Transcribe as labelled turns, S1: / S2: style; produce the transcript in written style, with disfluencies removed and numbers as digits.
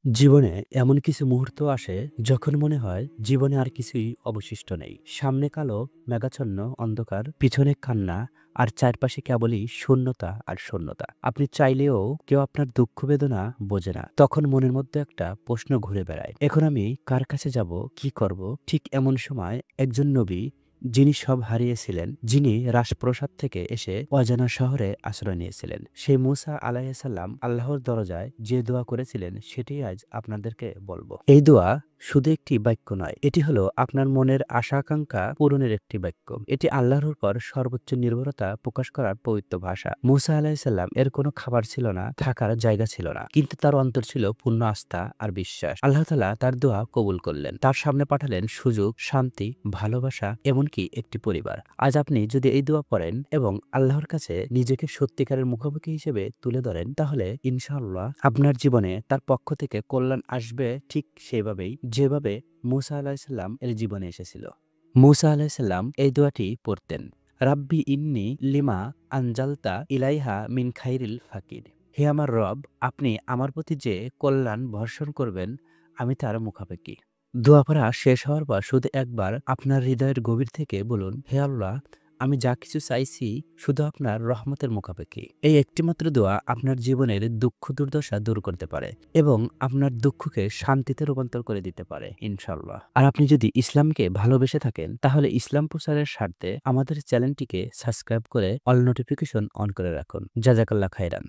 S1: জীবনে এমন কিছু মুহূর্ত আসে যখন মনে হয় জীবনে আর কিছুই অবশিষ্ট নেই। সামনে কালো মেঘাচ্ছন্ন অন্ধকার, পিছনে কান্না, আর চারপাশে কেবলই শূন্যতা আর শূন্যতা। আপনি চাইলেও কেউ আপনার দুঃখ বেদনা বোঝে না। তখন মনের মধ্যে একটা প্রশ্ন ঘুরে বেড়ায়, এখন আমি কার কাছে যাব, কি করব? ঠিক এমন সময় একজন নবী, যিনি সব হারিয়েছিলেন, যিনি রাজপ্রাসাদ থেকে এসে অজানা শহরে আশ্রয় নিয়েছিলেন, সেই মুসা আলাইহিসসালাম আল্লাহর দরজায় যে দোয়া করেছিলেন সেটি আজ আপনাদেরকে বলবো। এই দোয়া শুধু একটি বাক্য নয়, এটি হলো আপনার মনের আশা আকাঙ্ক্ষা পূরণের একটি বাক্য। এটি আল্লাহর উপর সর্বোচ্চ নির্ভরতা প্রকাশ করার পবিত্র ভাষা। মুসা আলাইহিসসালাম এর কোনো খাবার ছিল না, থাকার জায়গা ছিল না, কিন্তু তার অন্তর ছিল পূর্ণ আস্থা আর বিশ্বাস। আল্লাহ তাআলা তার দোয়া কবুল করলেন, তার সামনে পাঠালেন সুযোগ, শান্তি, ভালোবাসা, এমনকি একটি পরিবার। আজ আপনি যদি এই দোয়া পড়েন এবং আল্লাহর কাছে নিজেকে সত্যিকারের মুখোমুখি হিসেবে তুলে ধরেন, তাহলে ইনশাআল্লাহ আপনার জীবনে তার পক্ষ থেকে কল্যাণ আসবে, ঠিক সেভাবেই যেভাবে মুসা আলাইহিসসালাম এর জীবনে এসেছিল। মুসা আলাইহিসসালাম এই দোয়াটি পড়তেন, রাব্বি ইন্নি লিমা আনজালতা ইলাইহা মিন খাইরিল ফাকির। হে আমার রব, আপনি আমার প্রতি যে কল্যাণ বর্ষণ করবেন, আমি তার মুখাপেক্ষী। দোয়া পড়া শেষ হওয়ার পর শুধু একবার আপনার হৃদয়ের গভীর থেকে বলুন, হে আল্লাহ, আমি যা কিছু চাইছি শুধু আপনার রহমতের মুখাপেক্ষী। এই একটিমাত্র দোয়া আপনার জীবনের দুঃখ দুর্দশা দূর করতে পারে এবং আপনার দুঃখকে শান্তিতে রূপান্তর করে দিতে পারে ইনশাআল্লাহ। আর আপনি যদি ইসলামকে ভালোবেসে থাকেন, তাহলে ইসলাম প্রচারের স্বার্থে আমাদের চ্যানেলটিকে সাবস্ক্রাইব করে অল নোটিফিকেশন অন করে রাখুন। জাযাকাল্লাহ খাইরান।